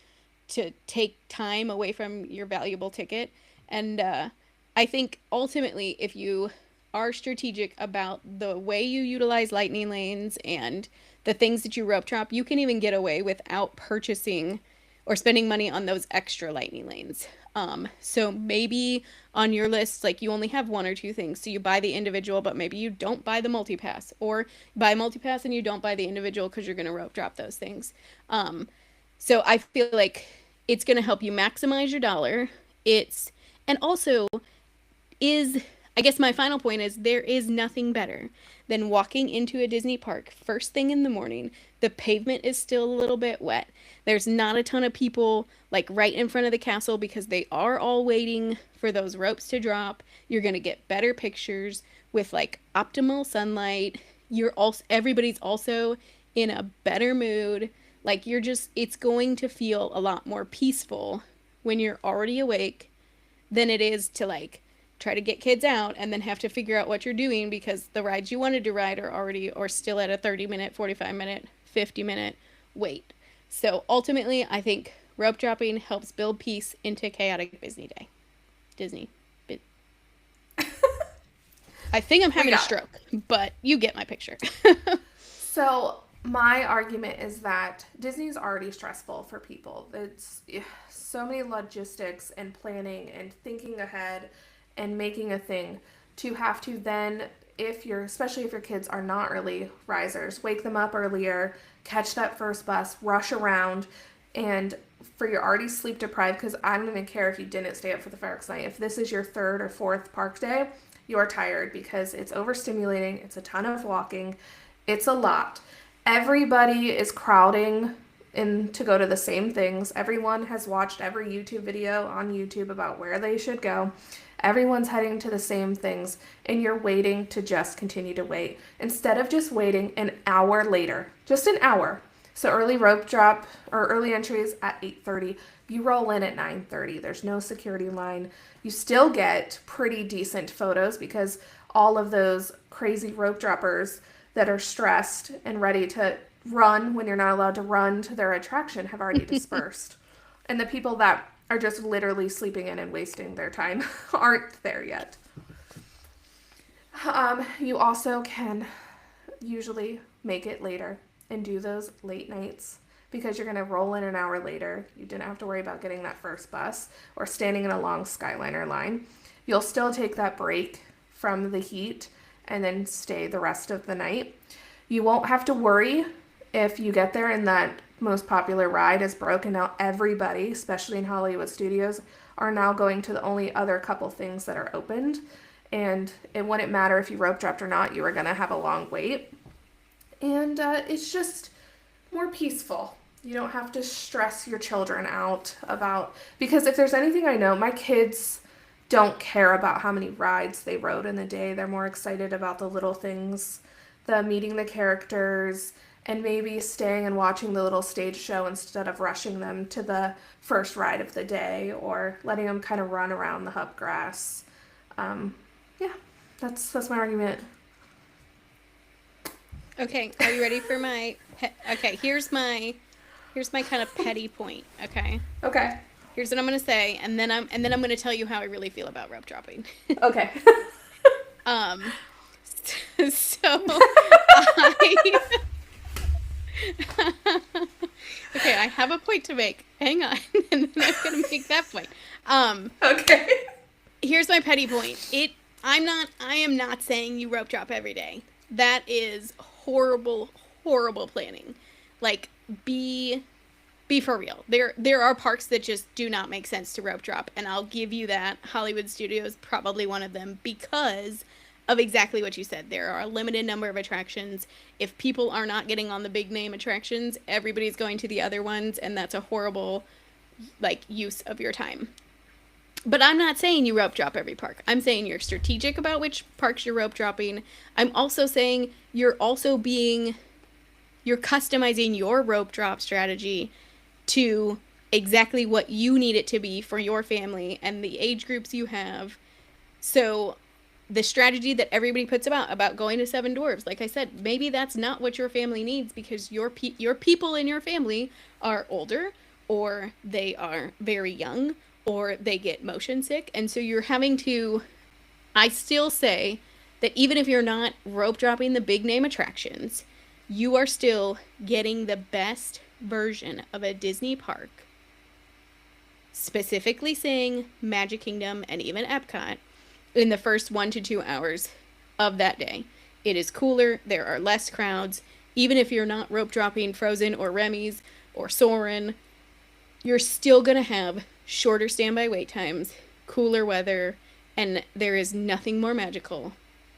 take time away from your valuable ticket. And I think ultimately, if you are strategic about the way you utilize lightning lanes and the things that you rope drop, you can even get away without purchasing or spending money on those extra lightning lanes. So maybe on your list, like you only have one or two things. So you buy the individual, but maybe you don't buy the multi-pass, or buy multi-pass and you don't buy the individual because you're going to rope drop those things. Um, so I feel like it's going to help you maximize your dollar. And also is I guess my final point is there is nothing better than walking into a Disney park first thing in the morning. The pavement is still a little bit wet. There's not a ton of people like right in front of the castle because they are all waiting for those ropes to drop. You're going to get better pictures with like optimal sunlight. You're also Everybody's also in a better mood. Like it's going to feel a lot more peaceful when you're already awake than it is to like try to get kids out and then have to figure out what you're doing because the rides you wanted to ride are already or still at a 30-minute, 45-minute, 50-minute wait. So ultimately, I think rope dropping helps build peace into chaotic Disney day. Disney. I think I'm we having a got it. stroke, but you get my picture. So my argument is that Disney's already stressful for people. It's so many logistics and planning and thinking ahead and making a thing to have to then, if you're, especially if your kids are not early risers, wake them up earlier, catch that first bus, rush around, and for your already sleep deprived, because I don't even care if you didn't stay up for the fireworks night. If this is your third or fourth park day, you're tired because it's overstimulating. It's a ton of walking. It's a lot. Everybody is crowding in to go to the same things. Everyone has watched every YouTube video on YouTube about where they should go. Everyone's heading to the same things, and you're waiting to just continue to wait instead of just waiting an hour later, just an hour. So early rope drop or early entries at 8:30. You roll in at 9:30. There's no security line. You still get pretty decent photos because all of those crazy rope droppers that are stressed and ready to run when you're not allowed to run to their attraction have already dispersed. And the people that are just literally sleeping in and wasting their time aren't there yet. You also can usually make it later and do those late nights because you're going to roll in an hour later. You didn't have to worry about getting that first bus or standing in a long Skyliner line. You'll still take that break from the heat and then stay the rest of the night. You won't have to worry if you get there and that most popular ride is broken. Now everybody, especially in Hollywood Studios, are now going to the only other couple things that are opened. and it wouldn't matter if you rope dropped or not, you were going to have a long wait. And it's just more peaceful. You don't have to stress your children out about, because if there's anything I know, my kids don't care about how many rides they rode in the day. They're more excited about the little things, the meeting the characters, and maybe staying and watching the little stage show instead of rushing them to the first ride of the day or letting them kind of run around the hub grass. Yeah, that's my argument. Okay, are you ready for my okay, here's my kind of petty point, okay? Okay. Here's what I'm going to say, and then I'm going to tell you how I really feel about rope dropping. Okay. um so I okay, I have a point to make. Hang on, and then I'm going to make that point. Okay. Here's my petty point. I am not saying you rope drop every day. That is horrible, horrible planning. Like, be for real. There are parks that just do not make sense to rope drop, and I'll give you that. Hollywood Studios probably one of them because of exactly what you said. There are a limited number of attractions. If people are not getting on the big name attractions, everybody's going to the other ones, and that's a horrible like use of your time. But I'm not saying you rope drop every park. I'm saying you're strategic about which parks you're rope dropping. I'm also saying you're customizing your rope drop strategy to exactly what you need it to be for your family and the age groups you have. So the strategy that everybody puts about going to Seven Dwarfs, like I said, maybe that's not what your family needs because your people in your family are older or they are very young or they get motion sick, and so you're having to. I still say that even if you're not rope dropping the big name attractions, you are still getting the best version of a Disney park, specifically saying Magic Kingdom and even Epcot, in the first 1 to 2 hours of that day. It is cooler, there are less crowds. Even if you're not rope dropping Frozen or Remy's or Soarin', you're still going to have shorter standby wait times, cooler weather, and there is nothing more magical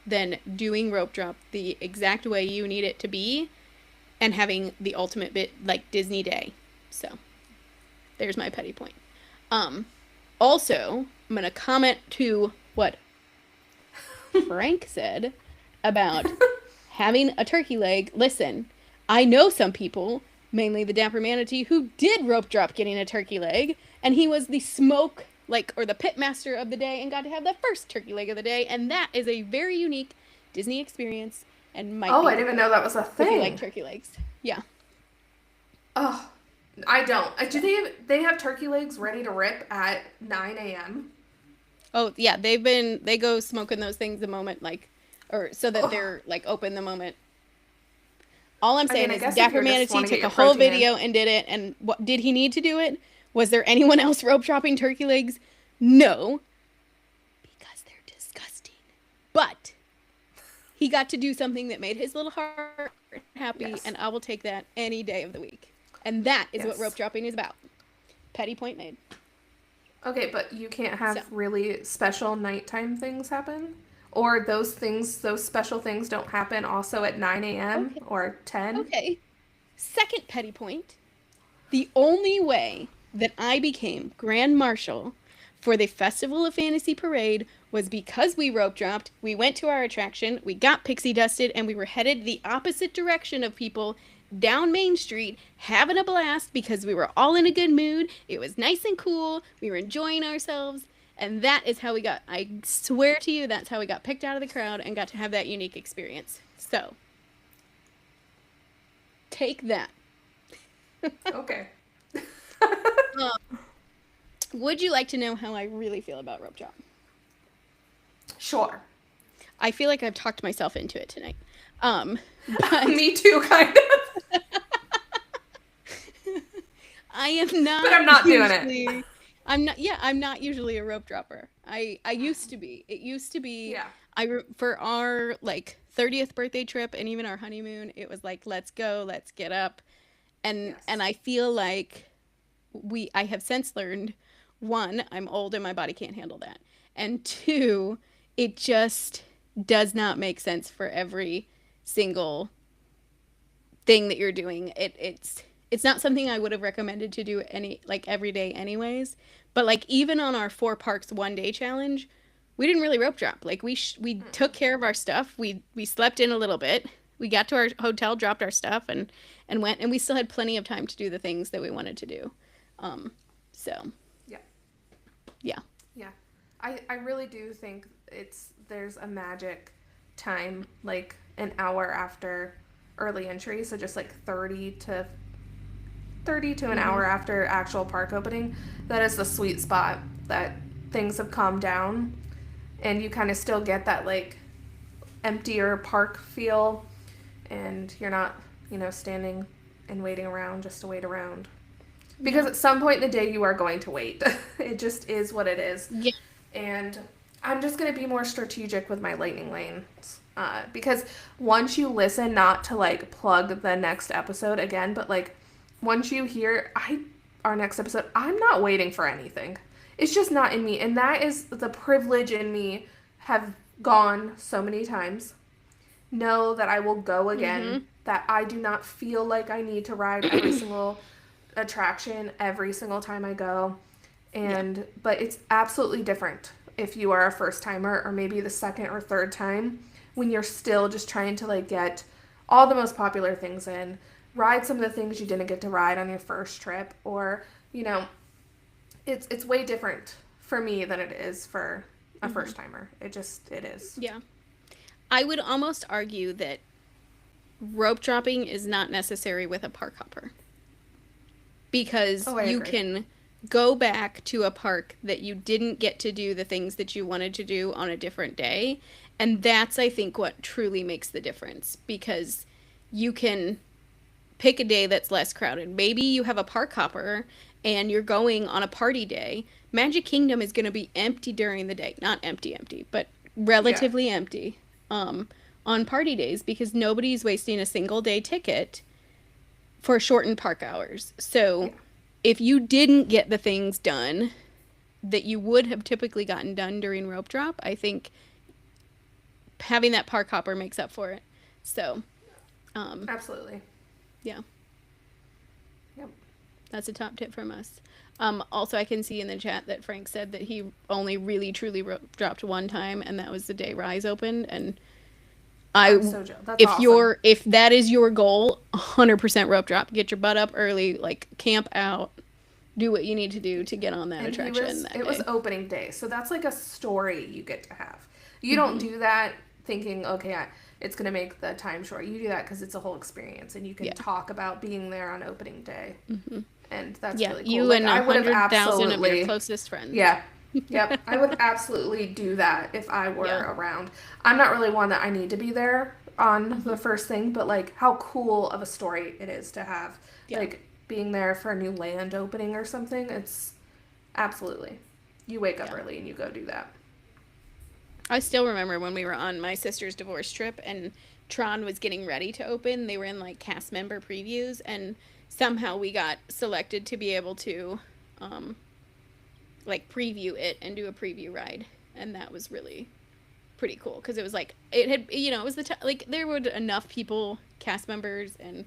than doing rope drop the exact way you need it to be and having the ultimate bit like Disney day. So, there's my petty point. Also, I'm going to comment to what Frank said about having a turkey leg. Listen, I know some people, mainly the Dapper Manatee, who did rope drop getting a turkey leg, and he was the smoke, like, or the pit master of the day and got to have the first turkey leg of the day, and that is a very unique Disney experience and might Oh, be I didn't even know that was a if you thing. like turkey legs. Yeah. Oh, I don't. Do they have turkey legs ready to rip at 9 a.m.? Oh, yeah, they go smoking those things the moment, like, or so that Oh, they're, like, open the moment. All I'm I mean, saying I is guess if Dapper you just Manatee want to get took a your whole protein in. video and did it, and what did he need to do it? Was there anyone else rope dropping turkey legs? No, because they're disgusting. But he got to do something that made his little heart happy, Yes. and I will take that any day of the week. And that is what rope Yes. dropping is about. Petty point made. Okay, but you can't So, have really special nighttime things happen? Or those special things don't happen also at 9 a.m. okay, or 10? okay. Second petty point. The only way that I became Grand Marshal for the Festival of Fantasy Parade was because we rope dropped, we went to our attraction, we got pixie dusted, and we were headed the opposite direction of people down Main Street having a blast because we were all in a good mood. It was nice and cool. We were enjoying ourselves. And that is how I swear to you, that's how we got picked out of the crowd and got to have that unique experience. So, take that. Okay. Um, would you like to know how I really feel about rope drop? Sure. I feel like I've talked myself into it tonight. But Me too, kind of. I am not But I'm not doing it. usually I'm not usually a rope dropper. I used to be. It used to be Yeah. for our like 30th birthday trip and even our honeymoon, it was like let's go, let's get up. And Yes. I feel like I have since learned, one, I'm old and my body can't handle that. And two, it just does not make sense for every single thing that you're doing. It's not something I would have recommended to do any like every day anyways. But like even on our 4 parks 1 day challenge, we didn't really rope drop. Like we took care of our stuff. We slept in a little bit. We got to our hotel, dropped our stuff, and went. And we still had plenty of time to do the things that we wanted to do. Um, so Yeah. yeah. Yeah. I really do think there's a magic time, like an hour after early entry, so just like 30 to an Mm-hmm. hour after actual park opening. That is the sweet spot that things have calmed down and you kind of still get that like emptier park feel, and you're not, standing and waiting around just to wait around. Because Yeah. at some point in the day, you are going to wait. It just is what it is. Yeah. And I'm just going to be more strategic with my lightning lanes. Because once you listen, not to like plug the next episode again, but like once you hear our next episode, I'm not waiting for anything. It's just not in me. And that is the privilege in me, have gone so many times, know that I will go again, Mm-hmm. that I do not feel like I need to ride every single attraction every single time I go. Yeah. But it's absolutely different if you are a first timer or maybe the second or third time, when you're still just trying to like get all the most popular things in, ride some of the things you didn't get to ride on your first trip, or you know, it's way different for me than it is for a Mm-hmm. first timer. It is. Yeah. I would almost argue that rope dropping is not necessary with a park hopper because Oh, I you agree. can go back to a park that you didn't get to do the things that you wanted to do on a different day. And that's, I think, what truly makes the difference because you can pick a day that's less crowded. Maybe you have a park hopper and you're going on a party day. Magic Kingdom is going to be empty during the day. Not empty, empty, but Yeah. relatively empty um, on party days because nobody's wasting a single day ticket for shortened park hours. So Yeah. if you didn't get the things done that you would have typically gotten done during rope drop, I think having that park hopper makes up for it. So, um, Absolutely. yeah, Yep. that's a top tip from us. Also, I can see in the chat that Frank said that he only really truly rope dropped 1 time, and that was the day Rise opened. And I'm I, so jealous. That's awesome. if that is your goal, 100% rope drop. Get your butt up early, like camp out, do what you need to do to get on that And attraction that it was day. opening day, so that's like a story you get to have. You don't Hmm. do that thinking, okay, it's going to make the time short. You do that because it's a whole experience, and you can Yeah. talk about being there on opening day, and that's Yeah, really cool. you Like and I a would have 100,000 of your absolutely, closest friends. yeah, yep, I would absolutely do that if I Yeah. were around. I'm not really one that I need to be there on the Hmm. first thing, but like how cool of a story it is to have, Yeah. like being there for a new land opening or something. It's absolutely. You wake up Yeah. early and you go do that. I still remember when we were on my sister's divorce trip and Tron was getting ready to open. They were in like cast member previews, and somehow we got selected to be able to um, like preview it and do a preview ride. And that was really pretty cool because it was like, it had, it was like there were enough people, cast members, and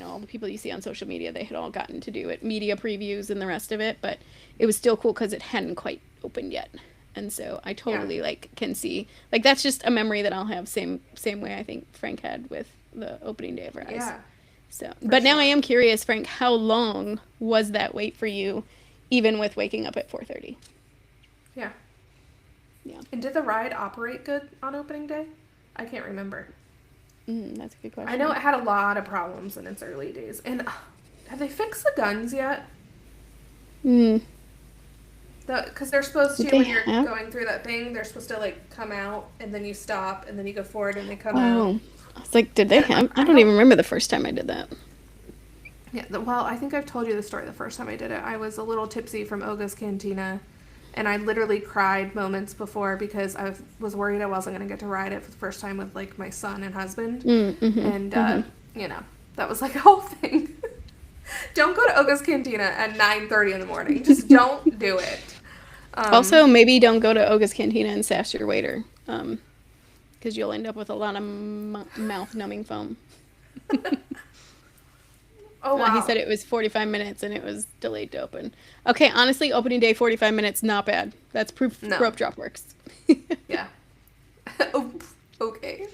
all the people you see on social media, they had all gotten to do it, media previews and the rest of it, but it was still cool because it hadn't quite opened yet. And so I Yeah. totally like can see like that's just a memory that I'll have same way I think Frank had with the opening day of Rise. Yeah, So, for but now I sure. am curious, Frank, how long was that wait for you, even with waking up at 4:30? Yeah. Yeah, And did the ride operate good on opening day? I can't remember. that's a good I know question. it had a lot of problems in its early days. And have they fixed the guns yet? Mm, Because they're supposed did to, they when you're have? going through that thing, they're supposed to like come out and then you stop and then you go forward and they come out. Oh, I was like, did they And have? I I don't don't. even remember the first time I did that. Yeah, well, I think I've told you the story the first time I did it. I was a little tipsy from Oga's Cantina, and I literally cried moments before because was worried I wasn't going to get to ride it for the first time with like my son and husband. And, Mm-hmm. you know, that was like a whole thing. Don't go to Oga's Cantina at 9:30 in the morning. Just don't do it. Also, maybe don't go to Oga's Cantina and sass your waiter, because you'll end up with a lot of mouth-numbing foam. Oh, wow. He said it was 45 minutes and it was delayed to open. Okay, honestly, opening day 45 minutes, not bad. That's proof rope drop works. Yeah. Okay.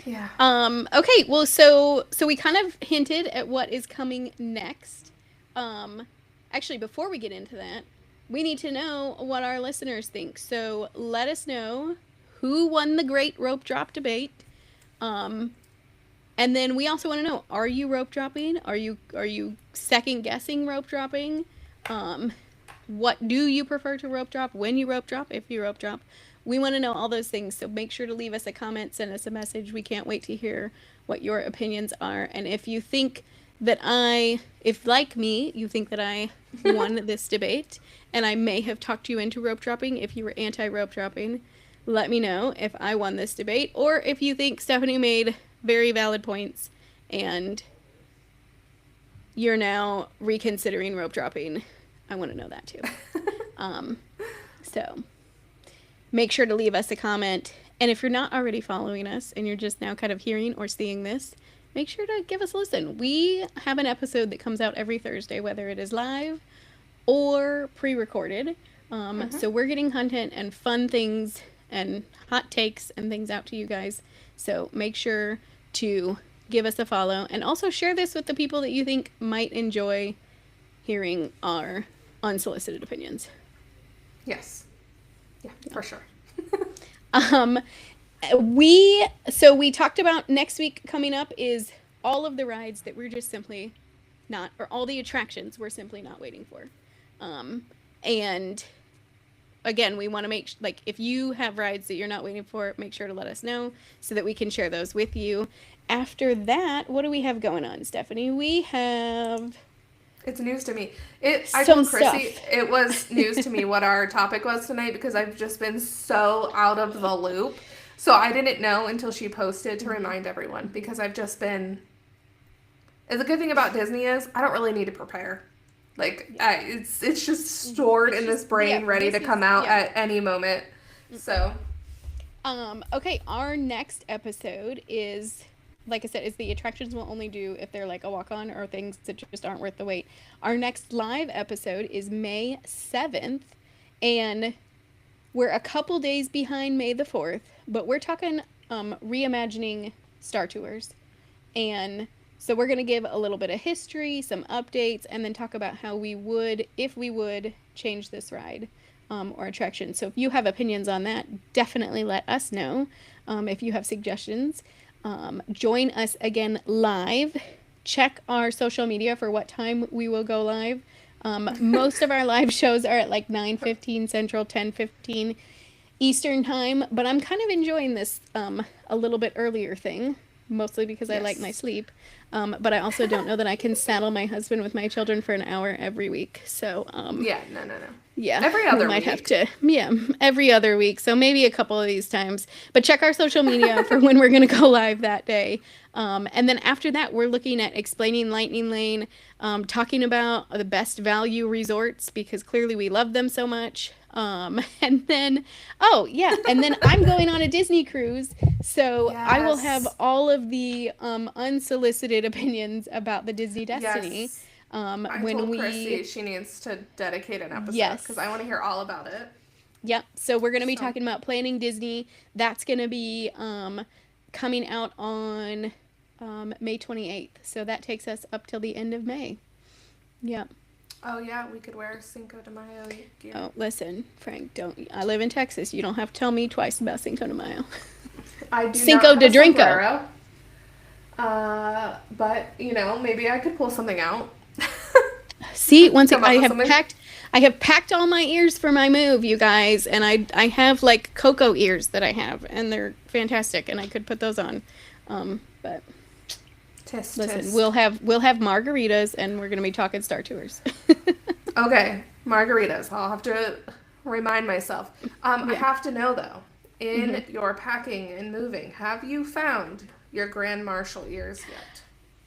Yeah. Okay, well, so we kind of hinted at what is coming next. Actually, before we get into that, we need to know what our listeners think. So let us know who won the great rope drop debate. And then we also want to know, are you rope dropping? Are you second guessing rope dropping? What do you prefer to rope drop? When you rope drop, if you rope drop? We want to know all those things. So make sure to leave us a comment, send us a message. We can't wait to hear what your opinions are. And if you think that if like me, you think that I won this debate and I may have talked you into rope dropping, if you were anti-rope dropping, let me know if I won this debate, or if you think Stephanie made very valid points and you're now reconsidering rope dropping. I want to know that too. So make sure to leave us a comment. And if you're not already following us and you're just now kind of hearing or seeing this, make sure to give us a listen. We have an episode that comes out every Thursday, whether it is live or pre-recorded. So we're getting content and fun things and hot takes and things out to you guys. So make sure to give us a follow and also share this with the people that you think might enjoy hearing our unsolicited opinions. Yes. Yeah, for sure. We talked about next week coming up is all of the rides that we're just simply not, or all the attractions we're simply not waiting for. And again, we want to make, like, if you have rides that you're not waiting for, make sure to let us know so that we can share those with you. After that, what do we have going on, Stephanie? We have... It's news to me. I told Chrissy it was news to me what our topic was tonight because I've just been so out of the loop. So I didn't know until she posted to remind everyone because I've just been... And the good thing about Disney is I don't really need to prepare. Like, it's just stored in this brain, ready to come out at any moment. So. Okay, our next episode is, like I said, is the attractions we'll only do if they're like a walk-on or things that just aren't worth the wait. Our next live episode is May 7th, and we're a couple days behind May the 4th, but we're talking reimagining Star Tours. And so we're going to give a little bit of history, some updates, and then talk about how we would, if we would, change this ride or attraction. So if you have opinions on that, definitely let us know. If you have suggestions, join us again live. Check our social media for what time we will go live. Most of our live shows are at like 9:15 Central, 10:15 Eastern time, but I'm kind of enjoying this a little bit earlier thing, mostly because I like my sleep. But I also don't know that I can saddle my husband with my children for an hour every week. So, no. Yeah. Every other we might week. have to, every other week. So maybe a couple of these times. But check our social media for when we're going to go live that day. And then after that, we're looking at explaining Lightning Lane, talking about the best value resorts because clearly we love them so much. And then I'm going on a Disney cruise. So I will have all of the unsolicited opinions about the Disney Destiny. Yes. I told Chrissy she needs to dedicate an episode because I want to hear all about it. Yep. So we're going to be talking about planning Disney. That's going to be coming out on May 28th. So that takes us up till the end of May. Yep. Oh, yeah, we could wear Cinco de Mayo gear. Oh, listen, Frank, I live in Texas. You don't have to tell me twice about Cinco de Mayo. I do Cinco not de have a Drinko. sombrero. But, maybe I could pull something out. See, I have packed all my ears for my move, you guys, and I have like cocoa ears that I have, and they're fantastic, and I could put those on. But listen, we'll have margaritas, and we're gonna be talking Star Tours. Okay, margaritas. I'll have to remind myself. I have to know though, in your packing and moving, have you found your Grand Marshal ears yet?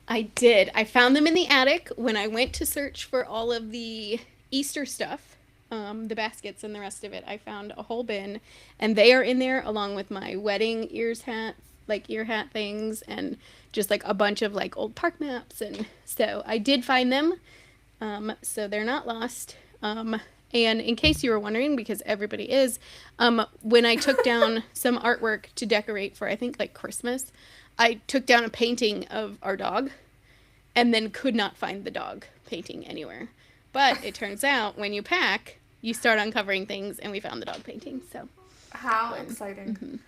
I did. I found them in the attic when I went to search for all of the Easter stuff, the baskets and the rest of it. I found a whole bin, and they are in there along with my wedding ears hat, like ear hat things, and just like a bunch of like old park maps. And so I did find them. So they're not lost. And in case you were wondering, because everybody is, when I took down some artwork to decorate for, I think, like Christmas, I took down a painting of our dog and then could not find the dog painting anywhere. But it turns out when you pack, you start uncovering things, and we found the dog painting. So How exciting.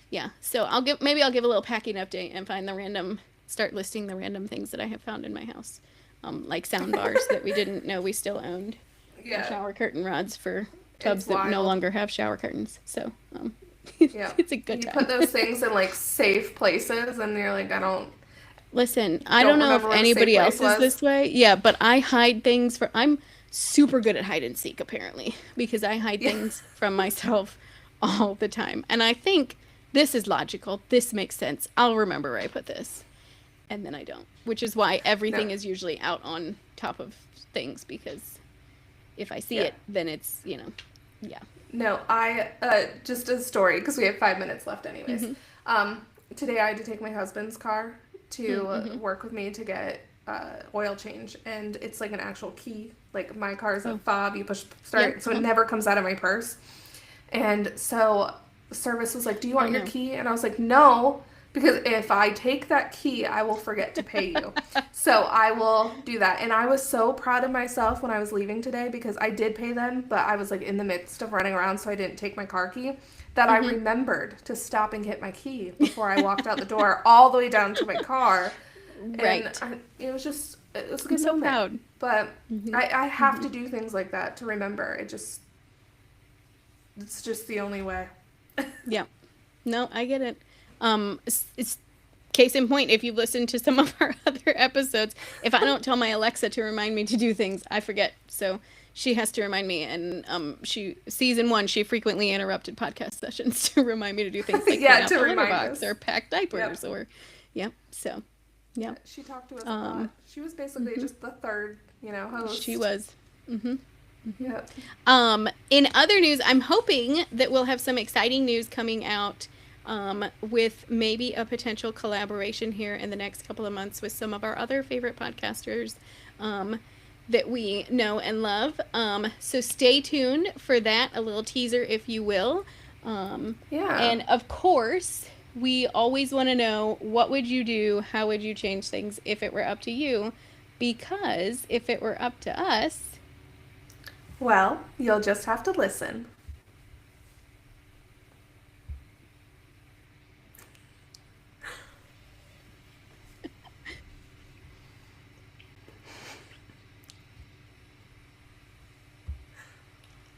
yeah, so I'll give a little packing update and find the random, start listing the random things that I have found in my house, like sound bars that we didn't know we still owned, Yeah. shower curtain rods for tubs It's that no wild. longer have shower curtains. So Yeah. it's a good You time. put those things in like safe places and you're like, Listen, I don't don't know if remember where the safe anybody place else is was. this way. Yeah, but I hide things for. I'm super good at hide and seek apparently because I hide Yeah. things from myself all the time. And I think this is logical. This makes sense. I'll remember where I put this. And then I don't, which is why No. everything is usually out on top of things because if I see Yeah. it, then it's, yeah. No, I just a story because we have 5 minutes left, anyways. Mhm. Um, Today I had to take my husband's car to Mhm. work with me to get oil change, and it's like an actual key. Like my car is a Oh. fob, you push Yep. start, so it never comes out of my purse. And so service was like, "Do you Oh want your no. key?" And I was like, "No." Because if I take that key, I will forget to pay you. So I will do that. And I was so proud of myself when I was leaving today because I did pay them, but I was like in the midst of running around, so I didn't take my car key. That I Mhm. remembered to stop and get my key before I walked out the door, all the way down to my car. And Right. it was just, it was a I'm good so moment. proud. But Mhm. I have to Mhm. do things like that to remember. It's just the only way. Yeah. No, I get it. It's case in point, if you've listened to some of our other episodes, if I don't tell my Alexa to remind me to do things, I forget. So she has to remind me. And she season one, she frequently interrupted podcast sessions to remind me to do things like clean Yeah, out to the litter remind box us. or pack Yep. diapers or, yep. So, yep. She talked to us a lot. Um, She was basically mhm. just the third, She host. was. Hmm. Yep. In other news, I'm hoping that we'll have some exciting news coming out with maybe a potential collaboration here in the next couple of months with some of our other favorite podcasters um, that we know and love. So stay tuned for that, a little teaser, if you will. Um, Yeah. and of course, we always want to know what would you do? How would you change things if it were up to you? Because if it were up to us, Well, you'll just have to listen.